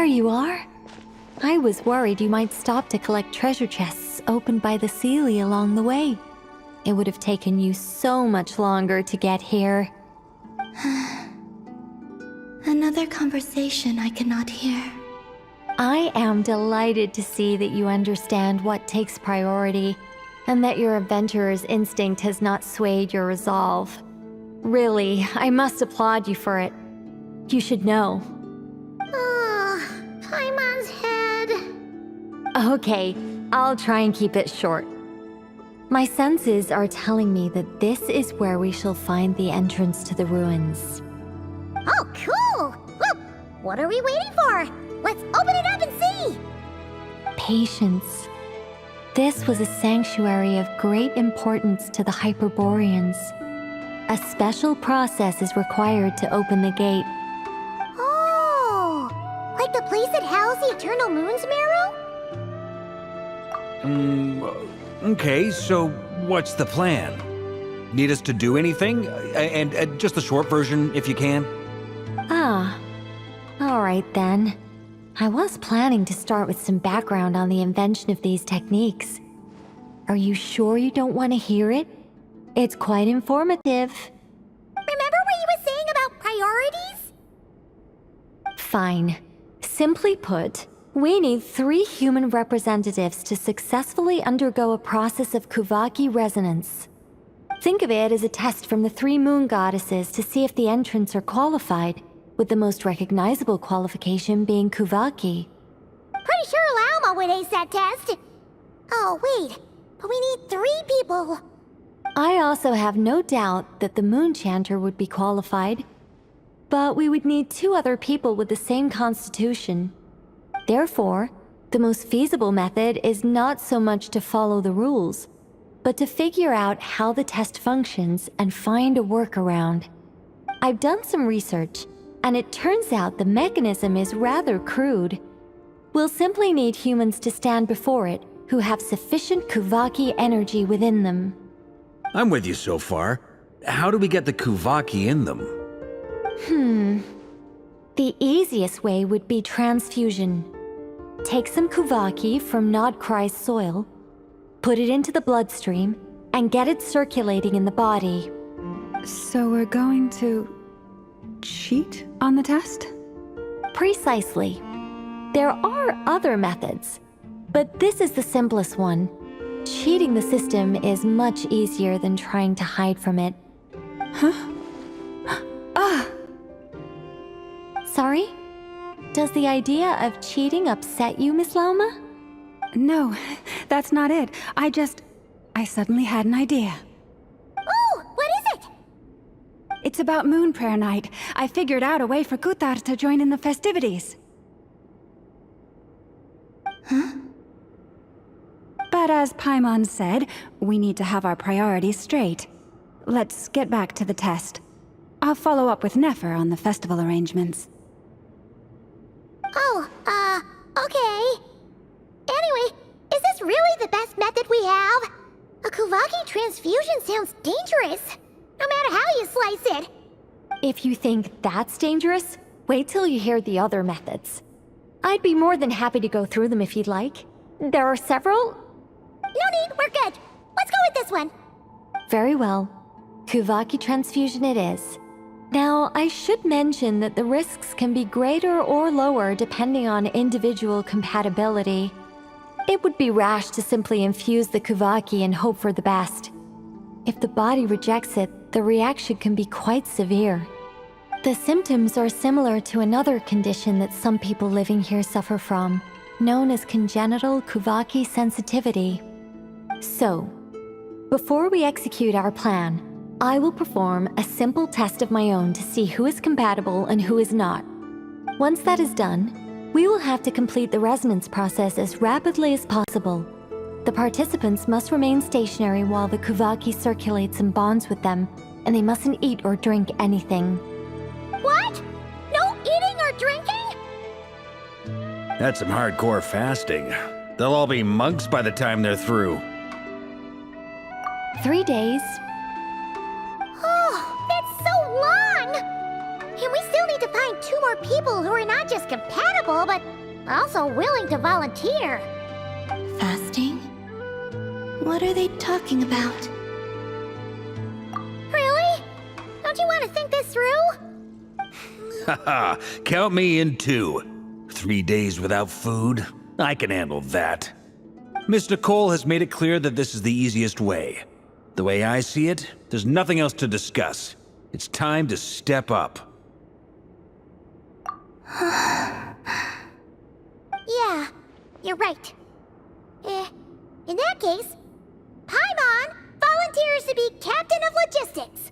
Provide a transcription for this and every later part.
There you are. I was worried you might stop to collect treasure chests opened by the Seelie along the way. It would have taken you so much longer to get here. Another conversation I cannot hear. I am delighted to see that you understand what takes priority, and that your adventurer's instinct has not swayed your resolve. Really, I must applaud you for it. You should know. Paimon's head. Okay, I'll try and keep it short. My senses are telling me that this is where we shall find the entrance to the ruins. Oh, cool! Well, what are we waiting for? Let's open it up and see! Patience. This was a sanctuary of great importance to the Hyperboreans. A special process is required to open the gate. Oh! Like the place that housed the Eternal Moon's Marrow? Okay, so what's the plan? Need us to do anything? And just the short version, if you can. Ah, alright then. I was planning to start with some background on the invention of these techniques. Are you sure you don't want to hear it? It's quite informative. Remember what you were saying about priorities? Fine. Simply put, we need 3 human representatives to successfully undergo a process of Kuvaki resonance. Think of it as a test from the 3 moon goddesses to see if the entrants are qualified, with the most recognizable qualification being Kuvaki. Pretty sure Lauma would ace that test. Oh, wait. But we need 3 people. I also have no doubt that the Moon Chanter would be qualified, but we would need 2 other people with the same constitution. Therefore, the most feasible method is not so much to follow the rules, but to figure out how the test functions and find a workaround. I've done some research, and it turns out the mechanism is rather crude. We'll simply need humans to stand before it who have sufficient Kuvaki energy within them. I'm with you so far. How do we get the Kuvaki in them? The easiest way would be transfusion. Take some Kuvaki from Nodkrai's soil, put it into the bloodstream, and get it circulating in the body. So we're going to cheat on the test? Precisely. There are other methods, but this is the simplest one. Cheating the system is much easier than trying to hide from it. Sorry? Does the idea of cheating upset you, Miss Lauma? No, that's not it. I suddenly had an idea. Oh, what is it? It's about Moon Prayer Night. I figured out a way for Kutar to join in the festivities. But as Paimon said, we need to have our priorities straight. Let's get back to the test. I'll follow up with Nefer on the festival arrangements. Oh, okay. Anyway, is this really the best method we have? A Kuvaki transfusion sounds dangerous, no matter how you slice it. If you think that's dangerous, wait till you hear the other methods. I'd be more than happy to go through them if you'd like. There are several. No need, we're good. Let's go with this one. Very well. Kuvaki transfusion it is. Now, I should mention that the risks can be greater or lower depending on individual compatibility. It would be rash to simply infuse the Kuvaki and hope for the best. If the body rejects it, the reaction can be quite severe. The symptoms are similar to another condition that some people living here suffer from, known as congenital Kuvaki sensitivity. So, before we execute our plan, I will perform a simple test of my own to see who is compatible and who is not. Once that is done, we will have to complete the resonance process as rapidly as possible. The participants must remain stationary while the Kuvaki circulates and bonds with them, and they mustn't eat or drink anything. What? No eating or drinking? That's some hardcore fasting. They'll all be monks by the time they're through. 3 days. Oh, that's so long! And we still need to find 2 more people who are not just compatible, but also willing to volunteer. Fasting? What are they talking about? Really? Don't you want to think this through? Haha, count me in too. 3 days without food? I can handle that. Miss Nicole has made it clear that this is the easiest way. The way I see it, there's nothing else to discuss. It's time to step up. Yeah, you're right. In that case, Paimon volunteers to be Captain of Logistics.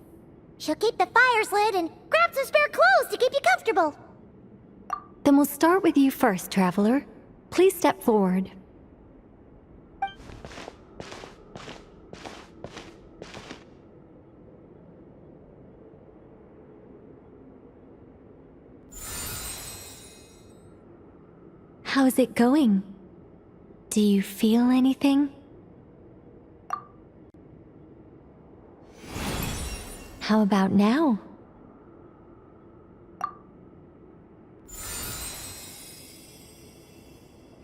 She'll keep the fires lit and grab some spare clothes to keep you comfortable. Then we'll start with you first, Traveler. Please step forward. How's it going? Do you feel anything? How about now?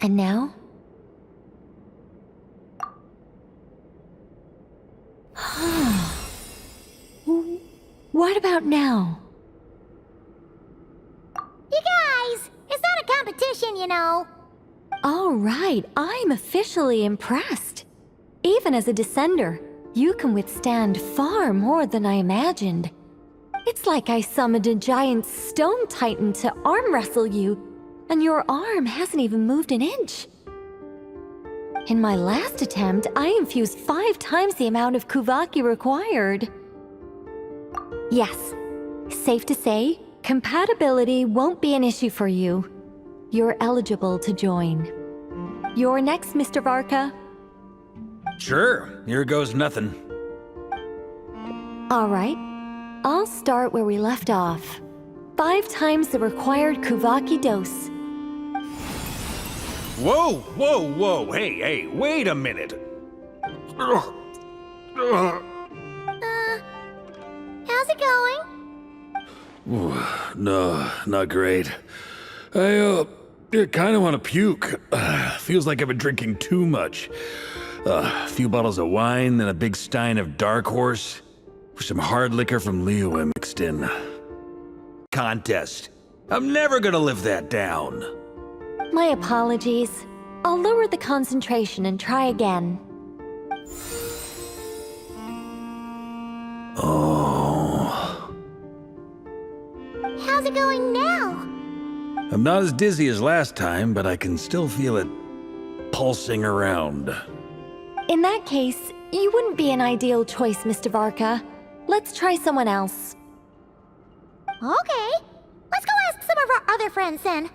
And now? What about now? You guys, it's not a competition, you know. All right, I'm officially impressed. Even as a descender, you can withstand far more than I imagined. It's like I summoned a giant stone titan to arm wrestle you, and your arm hasn't even moved an inch. In my last attempt, I infused 5 times the amount of Kuvaki required. Yes, safe to say, compatibility won't be an issue for you. You're eligible to join. You're next, Mr. Varka. Sure, here goes nothing. All right, I'll start where we left off. 5 times the required Kuvaki dose. Whoa, whoa, whoa, hey, wait a minute. How's it going? No, not great. I kind of want to puke. Feels like I've been drinking too much. A few bottles of wine, then a big stein of Dark Horse. With some hard liquor from Leo mixed in. Contest. I'm never gonna live that down. My apologies. I'll lower the concentration and try again. Oh. How's it going now? I'm not as dizzy as last time, but I can still feel it pulsing around. In that case, you wouldn't be an ideal choice, Mr. Varka. Let's try someone else. Okay, let's go ask some of our other friends then.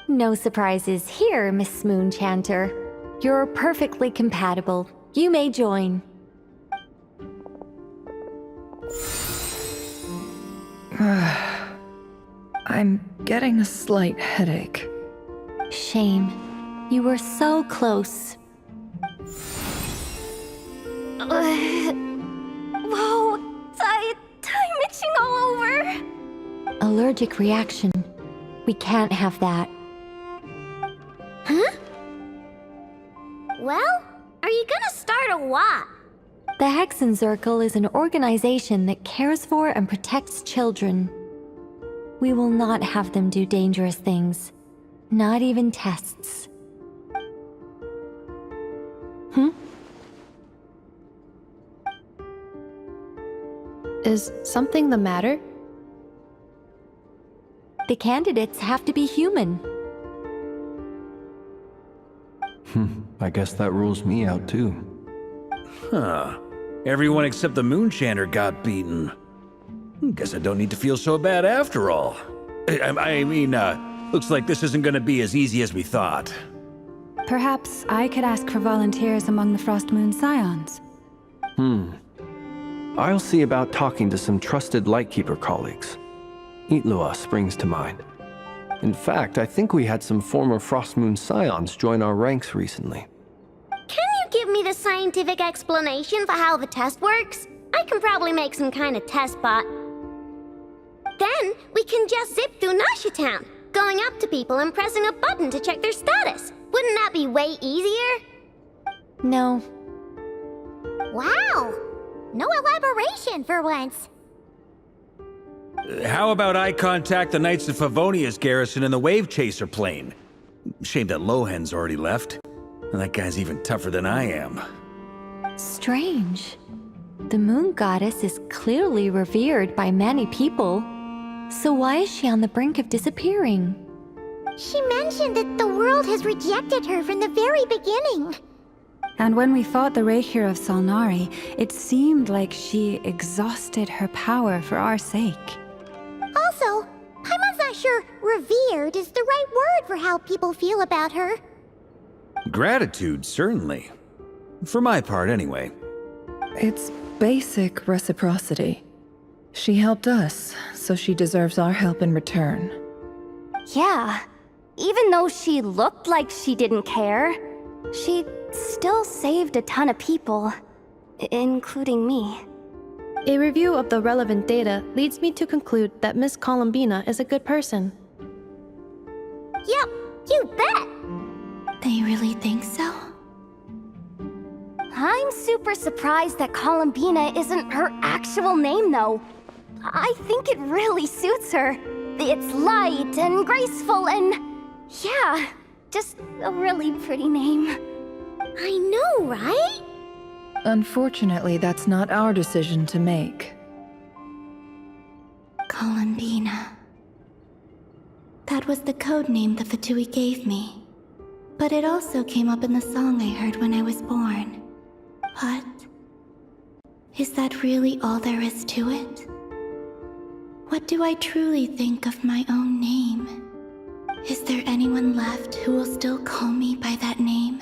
No surprises here, Miss Moonchanter. You're perfectly compatible. You may join. I'm getting a slight headache. Shame. You were so close. Whoa, I'm itching all over. Allergic reaction. We can't have that. Huh? Well, are you gonna start or what? The Hexen Circle is an organization that cares for and protects children. We will not have them do dangerous things. Not even tests. Is something the matter? The candidates have to be human. I guess that rules me out too. Huh. Everyone except the Moonchanter got beaten. Guess I don't need to feel so bad after all. I mean, looks like this isn't gonna be as easy as we thought. Perhaps I could ask for volunteers among the Frost Moon Scions. I'll see about talking to some trusted Lightkeeper colleagues. Itlua springs to mind. In fact, I think we had some former Frostmoon Scions join our ranks recently. Can you give me the scientific explanation for how the test works? I can probably make some kind of test bot. Then we can just zip through Nasha Town, going up to people and pressing a button to check their status. Wouldn't that be way easier? No. Wow! No elaboration for once. How about I contact the Knights of Favonia's garrison in the Wave Chaser plane? Shame that Lohan's already left. And that guy's even tougher than I am. Strange. The moon goddess is clearly revered by many people. So why is she on the brink of disappearing? She mentioned that the world has rejected her from the very beginning. And when we fought the Reikir of Solnari, it seemed like she exhausted her power for our sake. Also, Paimon's not sure revered is the right word for how people feel about her. Gratitude, certainly. For my part, anyway. It's basic reciprocity. She helped us, so she deserves our help in return. Yeah. Even though she looked like she didn't care, she still saved a ton of people, including me. A review of the relevant data leads me to conclude that Miss Columbina is a good person. Yep, you bet! They really think so? I'm super surprised that Columbina isn't her actual name, though. I think it really suits her. It's light and graceful and... yeah, just a really pretty name. I know, right? Unfortunately, that's not our decision to make. Columbina. That was the code name the Fatui gave me. But it also came up in the song I heard when I was born. But... is that really all there is to it? What do I truly think of my own name? Is there anyone left who will still call me by that name?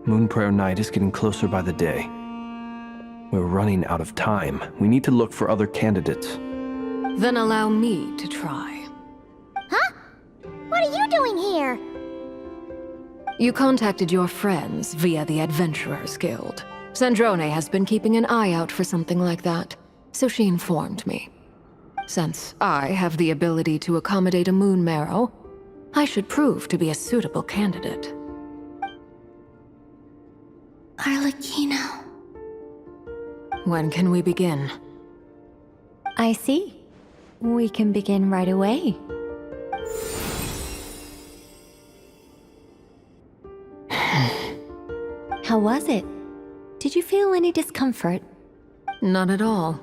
Moonprayer Night is getting closer by the day. We're running out of time. We need to look for other candidates. Then allow me to try. Huh? What are you doing here? You contacted your friends via the Adventurers Guild. Sandrone has been keeping an eye out for something like that, so she informed me. Since I have the ability to accommodate a moon marrow, I should prove to be a suitable candidate. Arlecchino. When can we begin? I see. We can begin right away. How was it? Did you feel any discomfort? Not at all.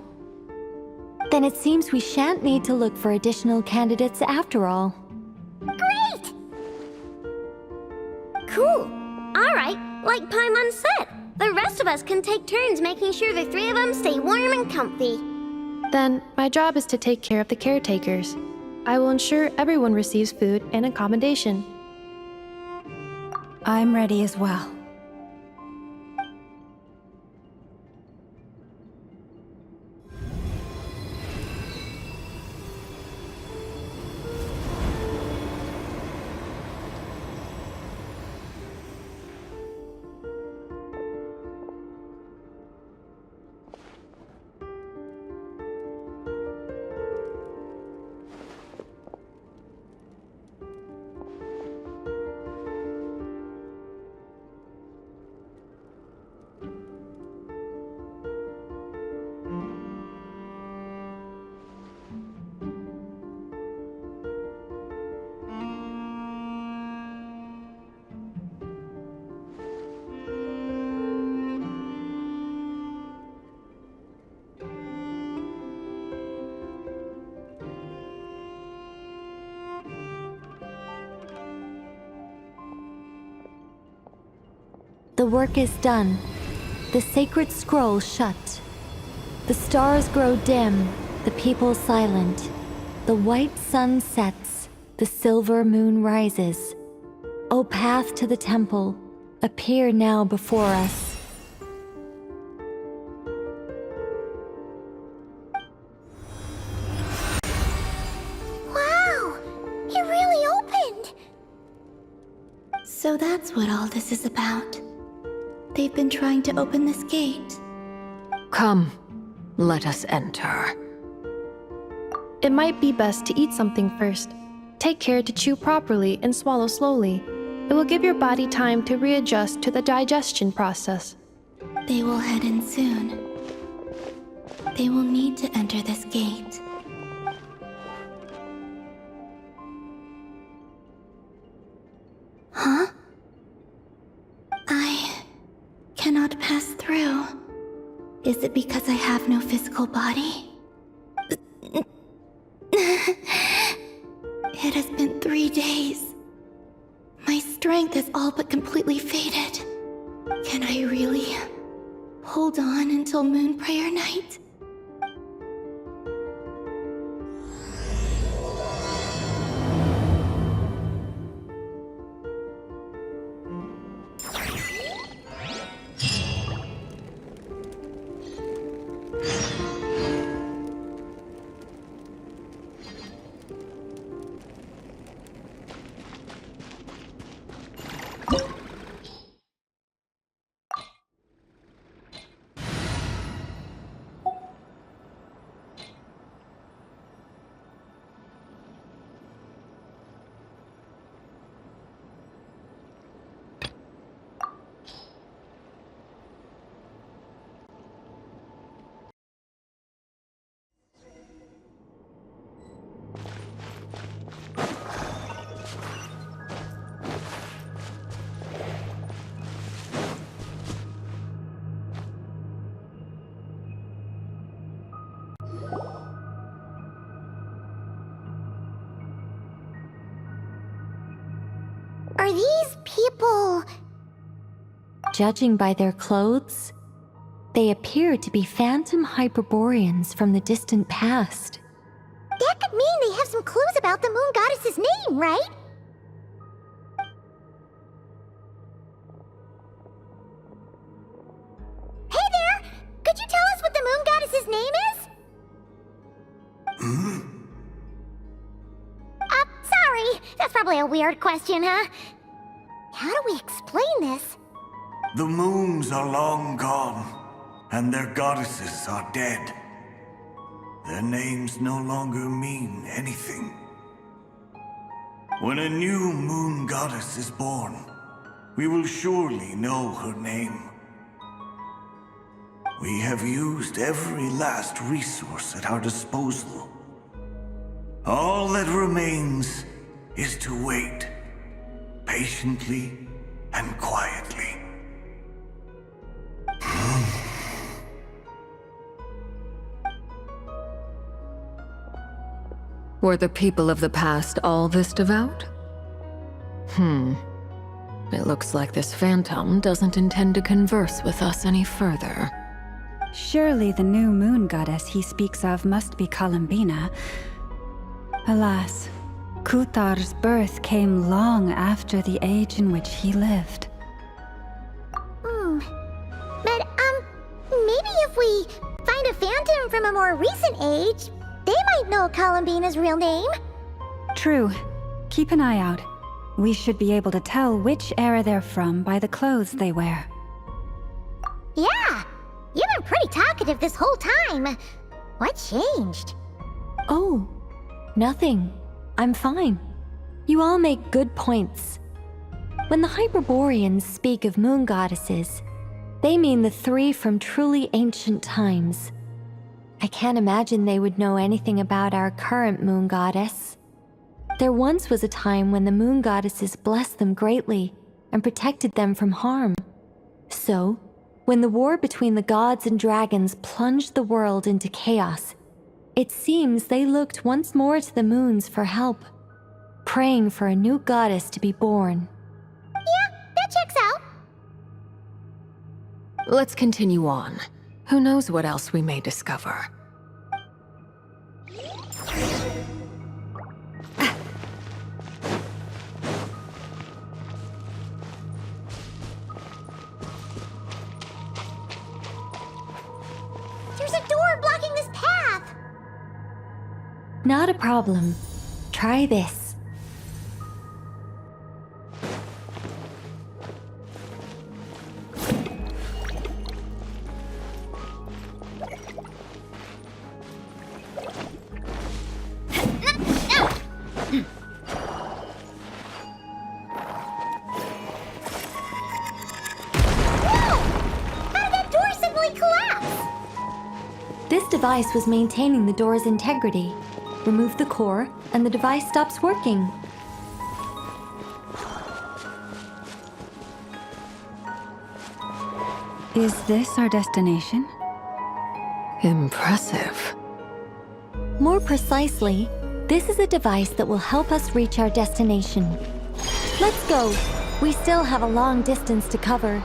Then it seems we shan't need to look for additional candidates after all. Great! Cool. Alright, like Paimon said, the rest of us can take turns making sure the three of them stay warm and comfy. Then, my job is to take care of the caretakers. I will ensure everyone receives food and accommodation. I'm ready as well. The work is done. The sacred scroll shut. The stars grow dim, the people silent. The white sun sets, the silver moon rises. O path to the temple, appear now before us. Wow! It really opened! So that's what all this is about. They've been trying to open this gate. Come, let us enter. It might be best to eat something first. Take care to chew properly and swallow slowly. It will give your body time to readjust to the digestion process. They will head in soon. They will need to enter this gate. Huh? I cannot pass through. Is it because I have no physical body? It has been 3 days. My strength has all but completely faded. Can I really hold on until Moon Prayer Night? Are these people... Judging by their clothes, they appear to be phantom Hyperboreans from the distant past. That could mean they have some clues about the moon goddess's name, right? Hey there! Could you tell us what the moon goddess's name is? Sorry. That's probably a weird question, huh? How do we explain this? The moons are long gone, and their goddesses are dead. Their names no longer mean anything. When a new moon goddess is born, we will surely know her name. We have used every last resource at our disposal. All that remains is to wait, patiently and quietly. Were the people of the past all this devout? It looks like this phantom doesn't intend to converse with us any further. Surely the new moon goddess he speaks of must be Columbina. Alas, Kuthar's birth came long after the age in which he lived. But, maybe if we find a phantom from a more recent age, they might know Columbina's real name. True. Keep an eye out. We should be able to tell which era they're from by the clothes they wear. Yeah! You've been pretty talkative this whole time. What changed? Oh, nothing. I'm fine. You all make good points. When the Hyperboreans speak of moon goddesses, they mean the three from truly ancient times. I can't imagine they would know anything about our current moon goddess. There once was a time when the moon goddesses blessed them greatly and protected them from harm. So, when the war between the gods and dragons plunged the world into chaos, it seems they looked once more to the moons for help, praying for a new goddess to be born. Yeah, that checks out. Let's continue on. Who knows what else we may discover? There's a door blocking this path! Not a problem. Try this. This device was maintaining the door's integrity. Remove the core, and the device stops working. Is this our destination? Impressive. More precisely, this is a device that will help us reach our destination. Let's go. We still have a long distance to cover.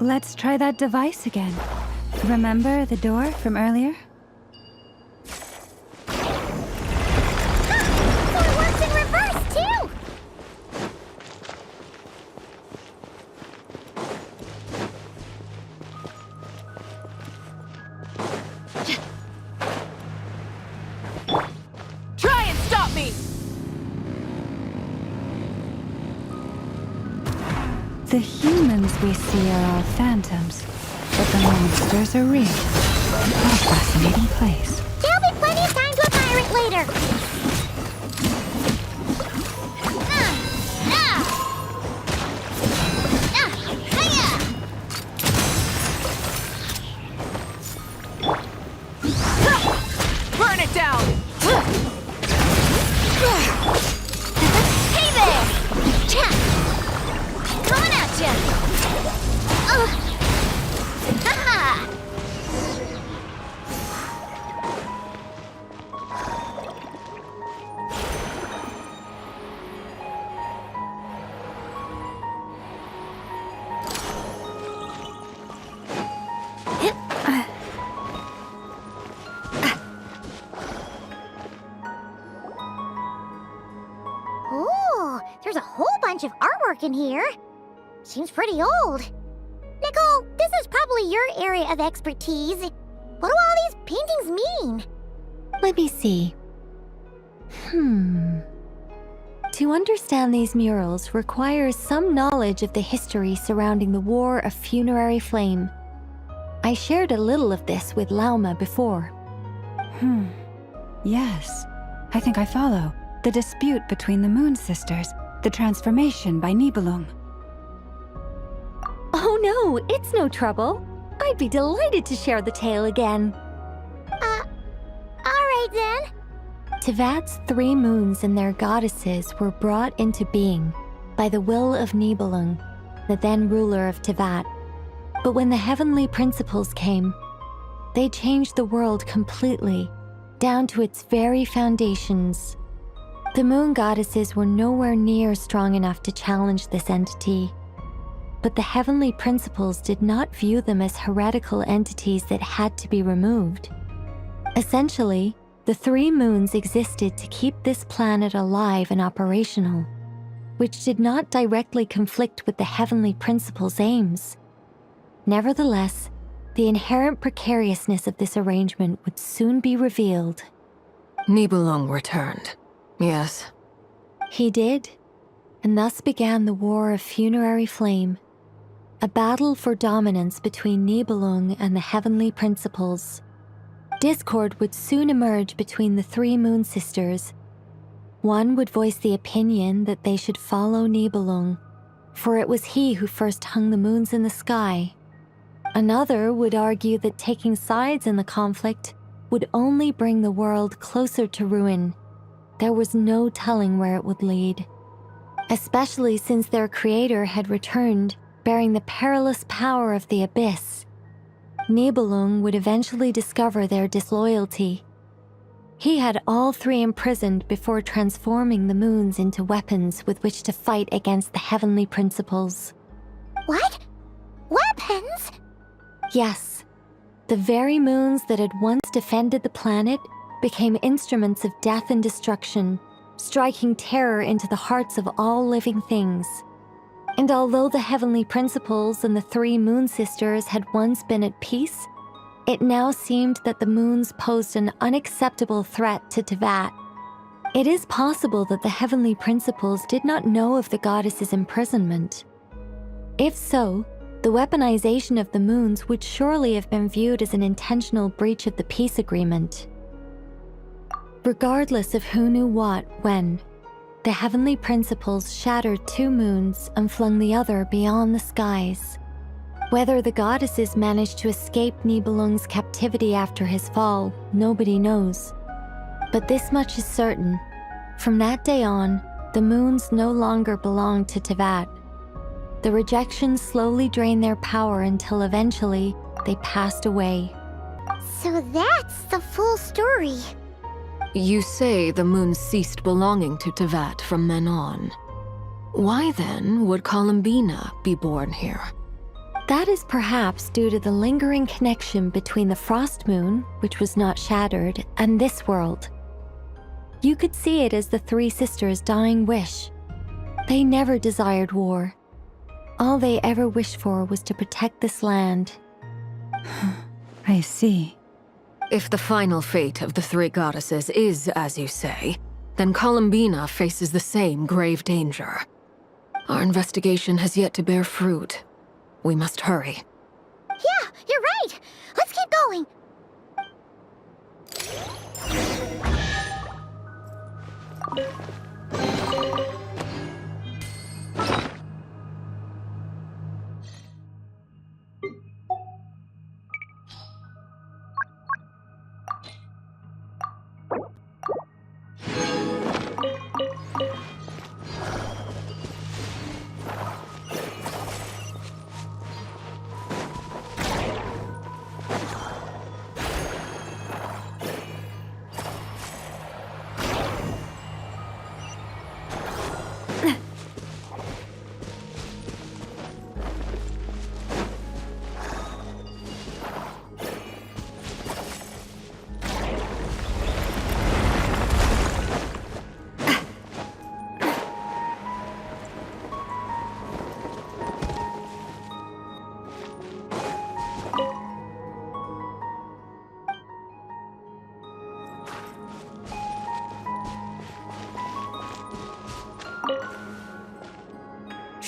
Let's try that device again. Remember the door from earlier? So it works in reverse, too! Try and stop me! The humans we see are all phantoms, but the monsters are real. What a fascinating place. There'll be plenty of time to admire it later. Burn it down! Hey there! Coming at ya! Ha-ha! Ooh, there's a whole bunch of artwork in here. Seems pretty old. Nicole, this is probably your area of expertise. What do all these paintings mean? Let me see. To understand these murals requires some knowledge of the history surrounding the War of Funerary Flame. I shared a little of this with Lauma before. Yes. I think I follow. The dispute between the Moon Sisters, the transformation by Nibelung. Oh no, it's no trouble. I'd be delighted to share the tale again. Alright then. Tevat's 3 moons and their goddesses were brought into being by the will of Nibelung, the then ruler of Tevat. But when the heavenly principles came, they changed the world completely, down to its very foundations. The moon goddesses were nowhere near strong enough to challenge this entity. But the heavenly principles did not view them as heretical entities that had to be removed. Essentially, the 3 moons existed to keep this planet alive and operational. which did not directly conflict with the heavenly principle's aims. Nevertheless, the inherent precariousness of this arrangement would soon be revealed. Nibelung returned. Yes. He did, and thus began the War of Funerary Flame, a battle for dominance between Nibelung and the heavenly principles. Discord would soon emerge between the three Moon Sisters. One would voice the opinion that they should follow Nibelung, for it was he who first hung the moons in the sky. Another would argue that taking sides in the conflict would only bring the world closer to ruin. There was no telling where it would lead, especially since their creator had returned, bearing the perilous power of the abyss. Nibelung would eventually discover their disloyalty. He had all three imprisoned before transforming the moons into weapons with which to fight against the heavenly principles. What? Weapons? Yes, the very moons that had once defended the planet became instruments of death and destruction, striking terror into the hearts of all living things. And although the heavenly principles and the three Moon Sisters had once been at peace, it now seemed that the moons posed an unacceptable threat to Teyvat. It is possible that the heavenly principles did not know of the goddess's imprisonment. If so, the weaponization of the moons would surely have been viewed as an intentional breach of the peace agreement. Regardless of who knew what when, the heavenly principles shattered two moons and flung the other beyond the skies. Whether the goddesses managed to escape Nibelung's captivity after his fall, nobody knows. But this much is certain. From that day on, the moons no longer belonged to Teyvat. The rejection slowly drained their power until eventually they passed away. So that's the full story. You say the moons ceased belonging to Teyvat from then on. Why then would Columbina be born here? That is perhaps due to the lingering connection between the Frost Moon, which was not shattered, and this world. You could see it as the three sisters' dying wish. They never desired war. All they ever wished for was to protect this land. I see. If the final fate of the three goddesses is as you say, then Columbina faces the same grave danger. Our investigation has yet to bear fruit. We must hurry. Yeah, you're right. Let's keep going.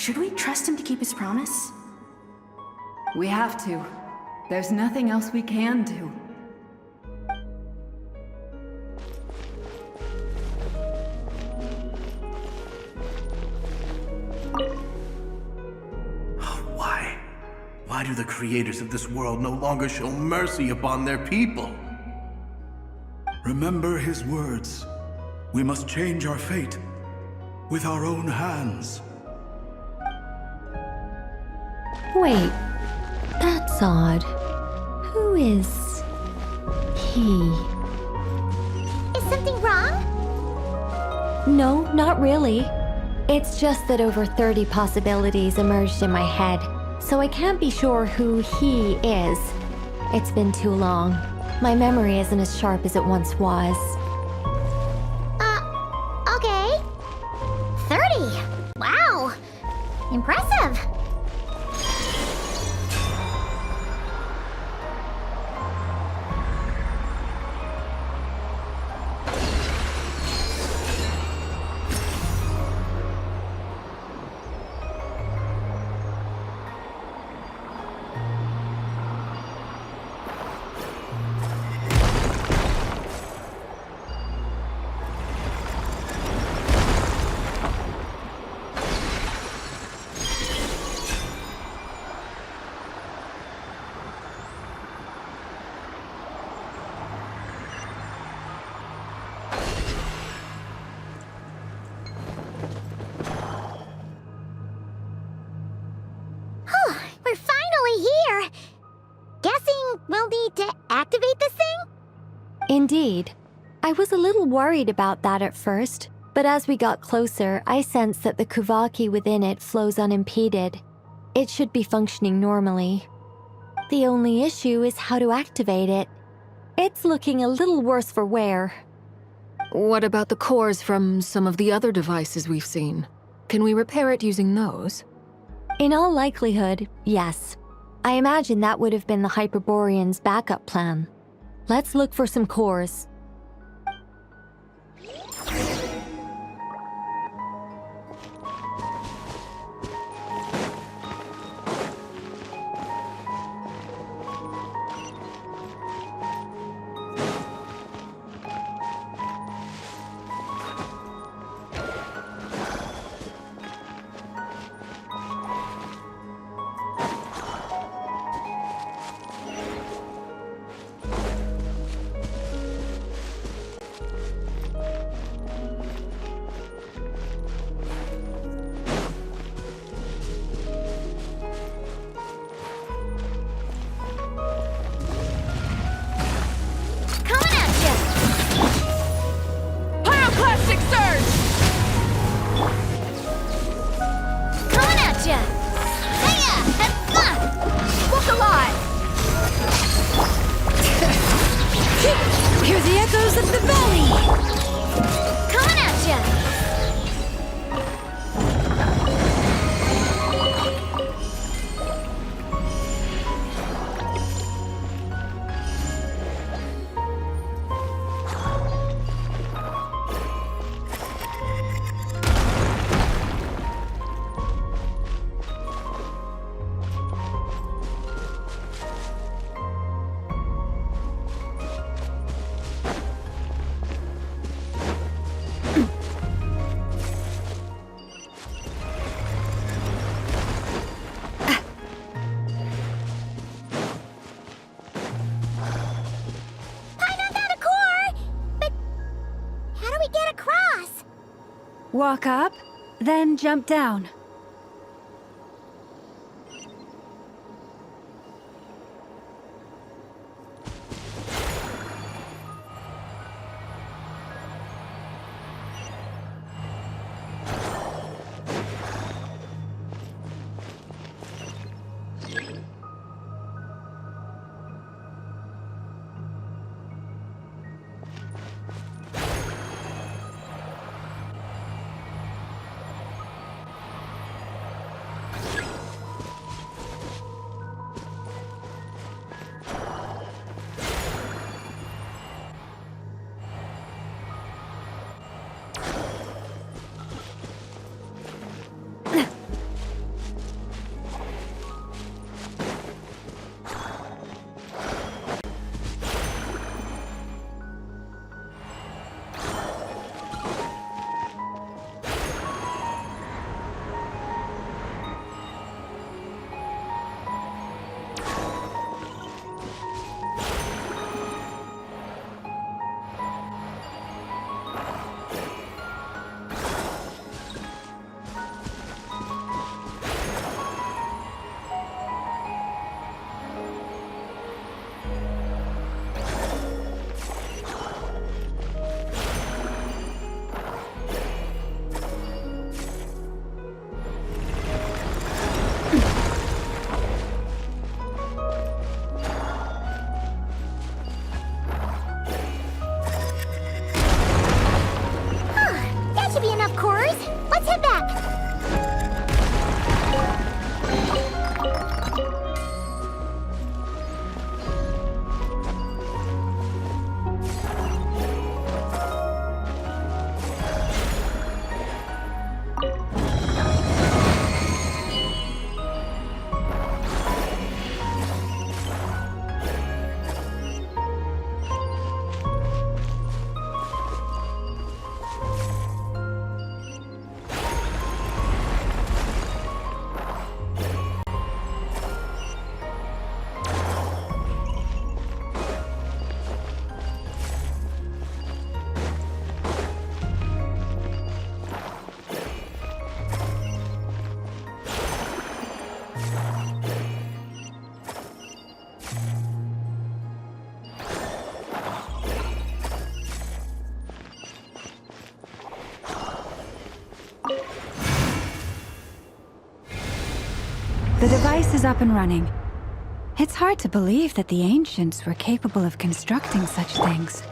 Should we trust him to keep his promise? We have to. There's nothing else we can do. Why? Why do the creators of this world no longer show mercy upon their people? Remember his words. We must change our fate with our own hands. Wait, that's odd. Who is he? Is something wrong? No, not really. It's just that over 30 possibilities emerged in my head, so I can't be sure who he is. It's been too long. My memory isn't as sharp as it once was. Okay. 30. Wow. we'll need to activate this thing? Indeed. I was a little worried about that at first, but as we got closer, I sensed that the Kuvaki within it flows unimpeded. It should be functioning normally. The only issue is how to activate it. It's looking a little worse for wear. What about the cores from some of the other devices we've seen? Can we repair it using those? In all likelihood, yes. I imagine that would have been the Hyperborean's backup plan. Let's look for some cores. Hear the echoes of the valley! Coming at ya! Walk up, then jump down. device is up and running. It's hard to believe that the ancients were capable of constructing such things.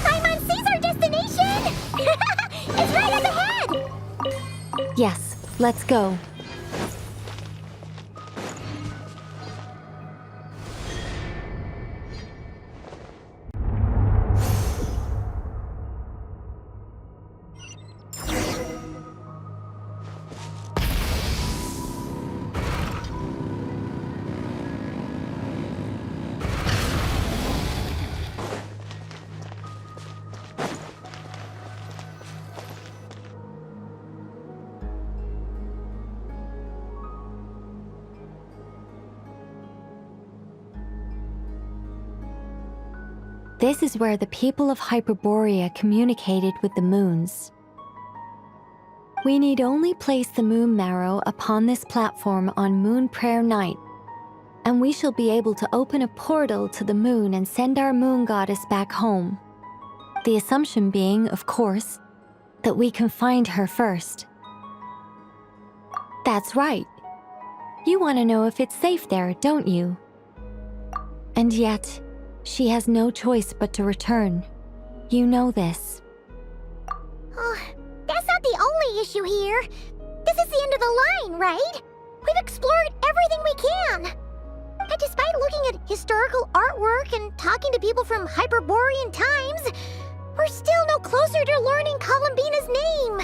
Paimon sees our destination! It's right up ahead! Yes, let's go. This is where the people of Hyperborea communicated with the moons. We need only place the moon marrow upon this platform on Moon Prayer Night, and we shall be able to open a portal to the moon and send our moon goddess back home. The assumption being, of course, that we can find her first. That's right. You want to know if it's safe there, don't you? And yet, she has no choice but to return. You know this. Oh, that's not the only issue here. This is the end of the line, right? We've explored everything we can. And despite looking at historical artwork and talking to people from Hyperborean times, we're still no closer to learning Columbina's name.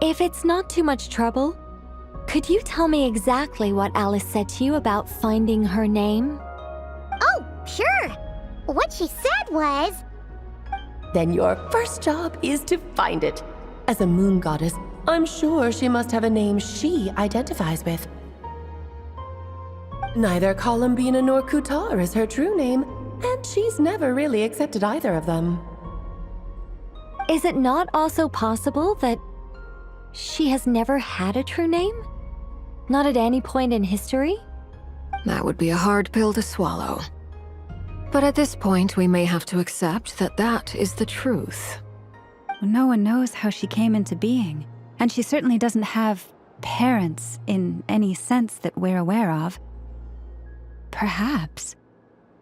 If it's not too much trouble, could you tell me exactly what Alice said to you about finding her name? Oh, sure. What she said was... Then your first job is to find it. As a moon goddess, I'm sure she must have a name she identifies with. Neither Columbina nor Kutar is her true name, and she's never really accepted either of them. Is it not also possible that she has never had a true name? Not at any point in history? That would be a hard pill to swallow. But at this point, we may have to accept that that is the truth. No one knows how she came into being, and she certainly doesn't have parents in any sense that we're aware of. Perhaps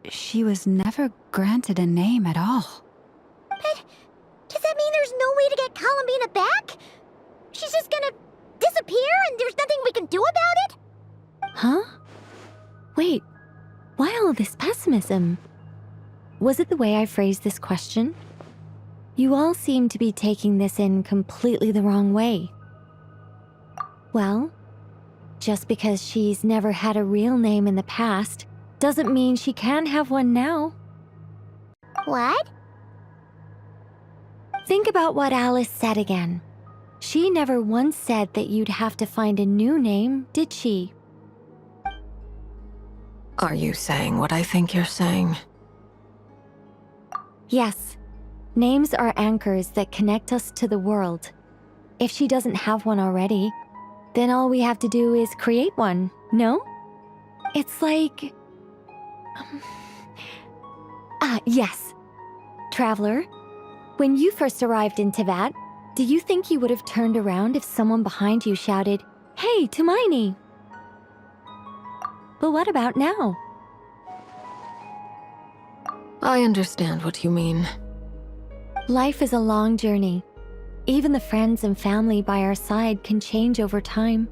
she was never granted a name at all. But does that mean there's no way to get Columbina back? She's just gonna disappear and there's nothing we can do about it? Huh? Wait, why all this pessimism? Was it the way I phrased this question? You all seem to be taking this in completely the wrong way. Well, just because she's never had a real name in the past doesn't mean she can't have one now. What? Think about what Alice said again. She never once said that you'd have to find a new name, did she? Are you saying what I think you're saying? Yes. Names are anchors that connect us to the world. If she doesn't have one already, then all we have to do is create one, no? It's like... yes. Traveler, when you first arrived in Teyvat, do you think you would have turned around if someone behind you shouted, "Hey, Tumaini"? But what about now? I understand what you mean. Life is a long journey. Even the friends and family by our side can change over time.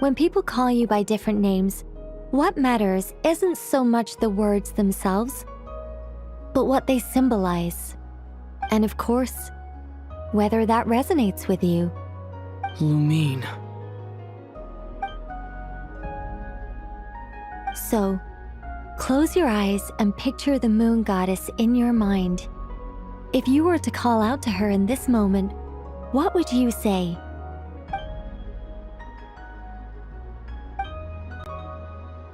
When people call you by different names, what matters isn't so much the words themselves, but what they symbolize. And of course, whether that resonates with you. Lumine. So, close your eyes and picture the moon goddess in your mind. If you were to call out to her in this moment, what would you say?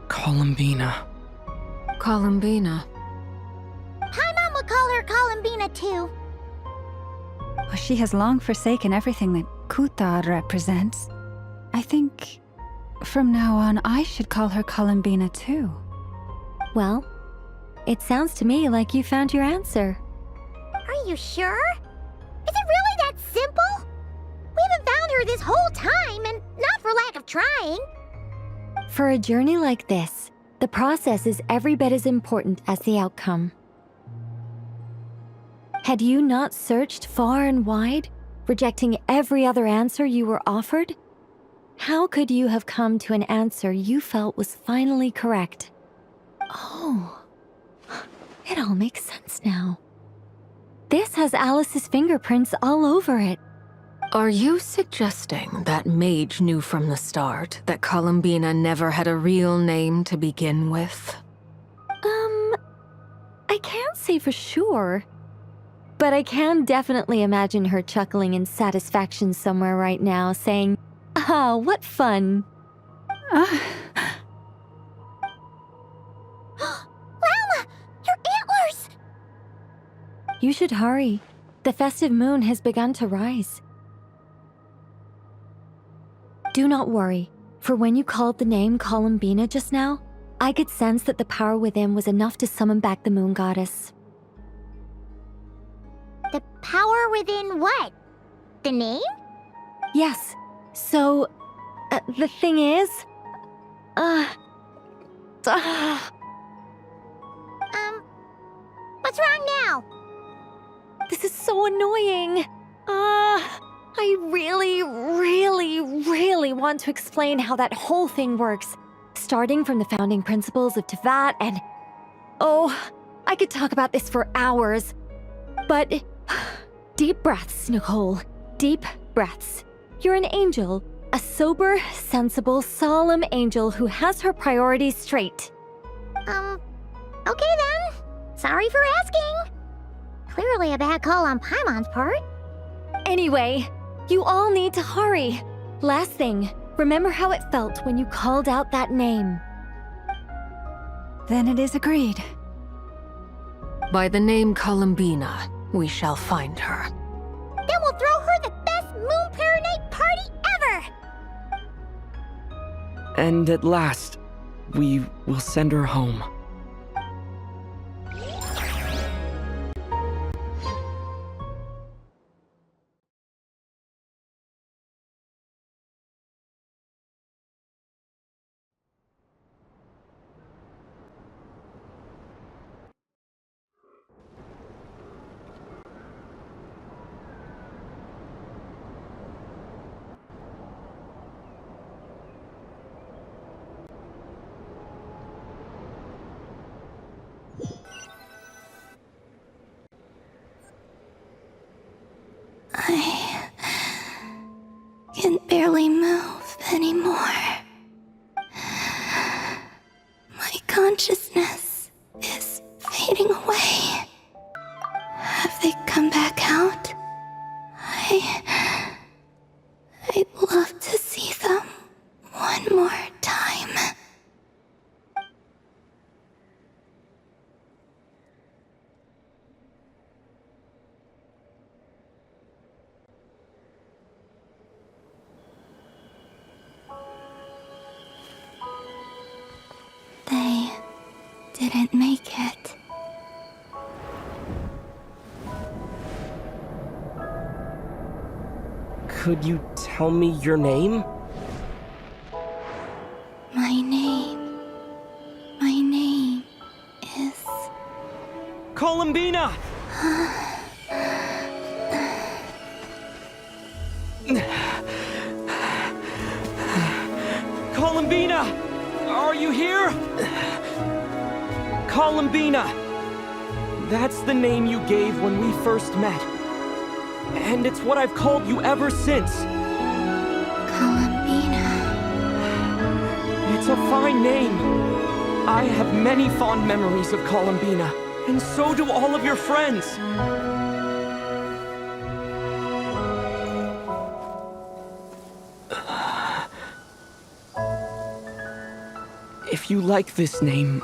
Columbina. Columbina. Paimon would call her Columbina too. She has long forsaken everything that Kutar represents. I think from now on I should call her Columbina too. Well, it sounds to me like you found your answer. Are you sure? Is it really that simple? We haven't found this whole time, and not for lack of trying. For a journey like this, the process is every bit as important as the outcome. Had you not searched far and wide, rejecting every other answer you were offered? How could you have come to an answer you felt was finally correct? Oh, it all makes sense now. This has Alice's fingerprints all over it. Are you suggesting that mage knew from the start that Columbina never had a real name to begin with? I can't say for sure. But I can definitely imagine her chuckling in satisfaction somewhere right now, saying, "Ah, what fun." Llama! Your antlers! You should hurry. The festive moon has begun to rise. Do not worry, for when you called the name Columbina just now, I could sense that the power within was enough to summon back the moon goddess. The power within what? The name? Yes. So, the thing is... What's wrong now? This is so annoying. I really want to explain how that whole thing works. Starting from the founding principles of Teyvat and... Oh, I could talk about this for hours. But... Deep breaths, Nicole. Deep breaths. You're an angel. A sober, sensible, solemn angel who has her priorities straight. Okay then. Sorry for asking. Clearly a bad call on Paimon's part. Anyway, you all need to hurry. Last thing, remember how it felt when you called out that name. Then it is agreed. By the name Columbina, we shall find her. Then we'll throw her the best Moon Paranite party ever! And at last, we will send her home. I can barely move anymore. My consciousness is fading away. Have they come back out? I'd love to see them one more time. They didn't make it. Could you tell me your name? My name is... Columbina! Columbina! Are you here? Columbina! That's the name you gave when we first met. And it's what I've called you ever since. Columbina. It's a fine name. I have many fond memories of Columbina, and so do all of your friends. If you like this name...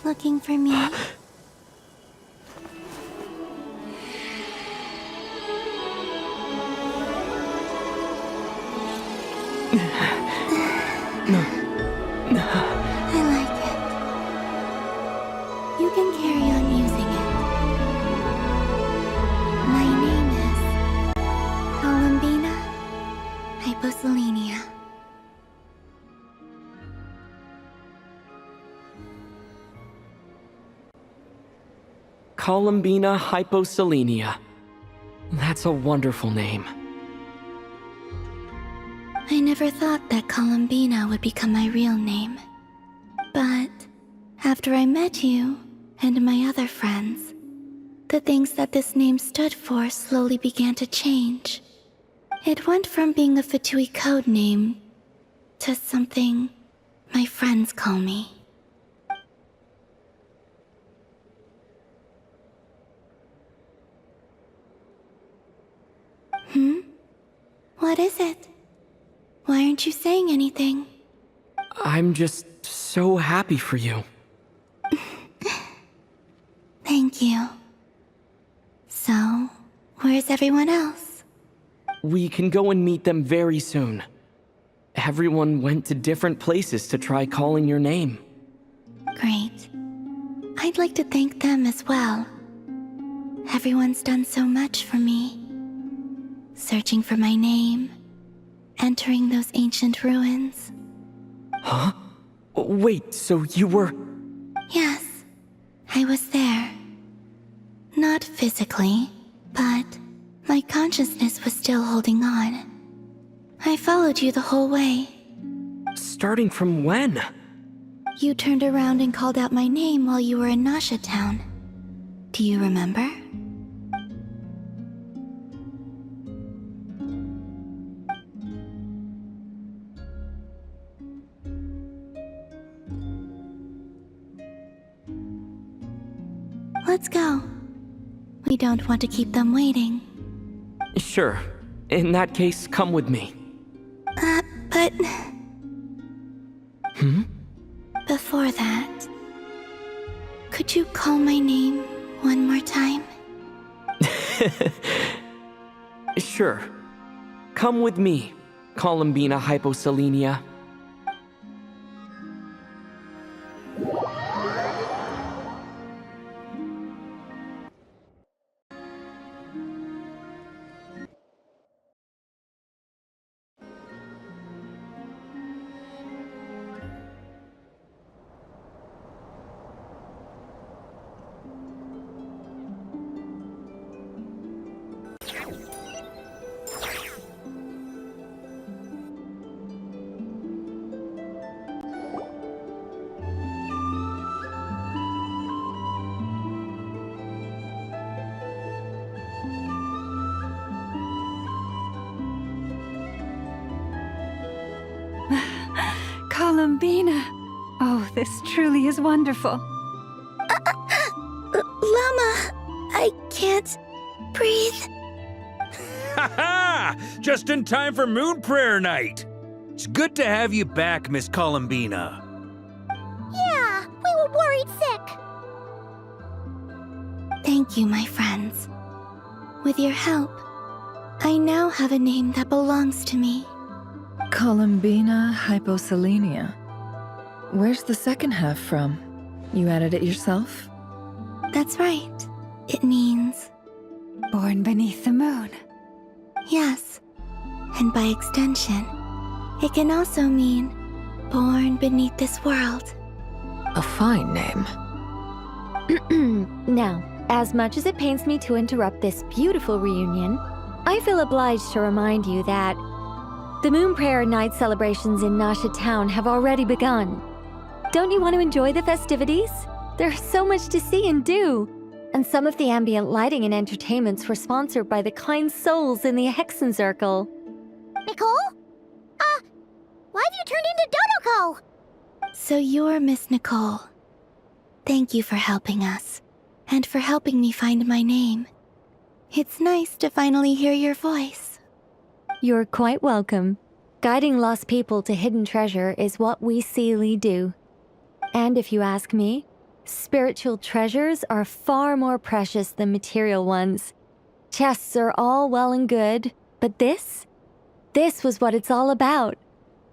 Looking for me? Hyposelenia. Columbina Hyposelenia. That's a wonderful name. I never thought that Columbina would become my real name. But after I met you and my other friends, the things that this name stood for slowly began to change. It went from being a Fatui code name to something my friends call me. What is it? Why aren't you saying anything? I'm just so happy for you. Thank you. So, where's everyone else? We can go and meet them very soon. Everyone went to different places to try calling your name. Great. I'd like to thank them as well. Everyone's done so much for me. Searching for my name, entering those ancient ruins. Huh? Wait, so you were... Yes, I was there. Not physically, but my consciousness was still holding on. I followed you the whole way. Starting from when? You turned around and called out my name while you were in Nasha Town. Do you remember? Let's go. We don't want to keep them waiting. Sure. In that case, come with me. But... Before that, could you call my name one more time? Sure. Come with me, Columbina Hyposelenia. Columbina! Oh, this truly is wonderful. Llama, I can't breathe. Ha ha! Just in time for Moon Prayer Night! It's good to have you back, Miss Columbina. Yeah, we were worried sick. Thank you, my friends. With your help, I now have a name that belongs to me. Columbina Hyposelenia. Where's the second half from? You added it yourself? That's right. It means... Born beneath the moon. Yes. And by extension, it can also mean born beneath this world. A fine name. Now, as much as it pains me to interrupt this beautiful reunion, I feel obliged to remind you that the Moon Prayer Night celebrations in Nasha Town have already begun. Don't you want to enjoy the festivities? There's so much to see and do. And some of the ambient lighting and entertainments were sponsored by the kind souls in the Hexen Circle. Nicole? Why have you turned into Dodoko? So you're Miss Nicole. Thank you for helping us, and for helping me find my name. It's nice to finally hear your voice. You're quite welcome. Guiding lost people to hidden treasure is what we Seelie do. And if you ask me, spiritual treasures are far more precious than material ones. Chests are all well and good, but this was what it's all about.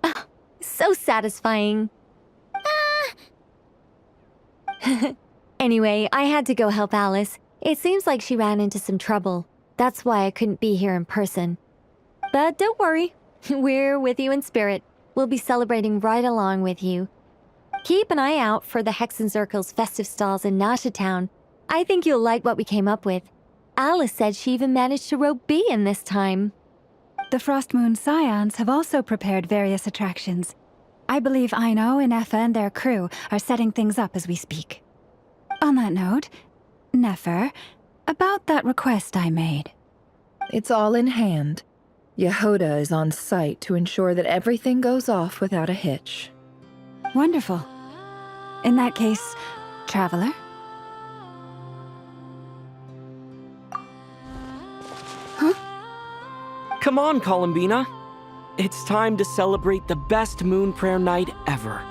Ah, so satisfying. Anyway, I had to go help Alice. It seems like she ran into some trouble. That's why I couldn't be here in person. But don't worry, We're with you in spirit. We'll be celebrating right along with you. Keep an eye out for the Hexen Circle's festive stalls in Nasha Town. I think you'll like what we came up with. Alice said she even managed to rope B in this time. The Frost Moon Scions have also prepared various attractions. I believe Aino and Effa and their crew are setting things up as we speak. On that note, Nefer, about that request I made. It's all in hand. Yehoda is on site to ensure that everything goes off without a hitch. Wonderful. In that case, Traveler? Come on, Columbina. It's time to celebrate the best moon prayer night ever.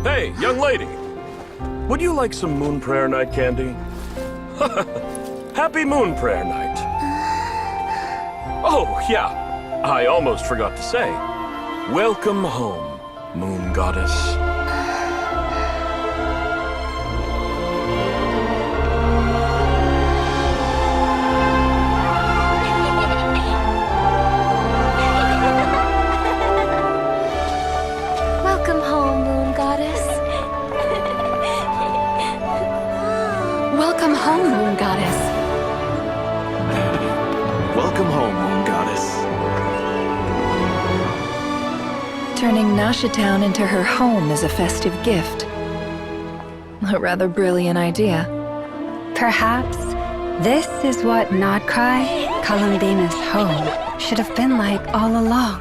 Hey, young lady. Would you like some moon prayer night candy? Happy moon prayer night. Oh, yeah. I almost forgot to say. Welcome home, moon goddess. Welcome home, Moon Goddess. Welcome home, Moon Goddess. Welcome home, moon goddess. Turning Nasha Town into her home is a festive gift. A rather brilliant idea. Perhaps this is what Nodcry, Columbina's home, should have been like all along.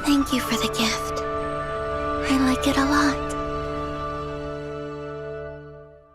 Thank you for the gift. I like it a lot.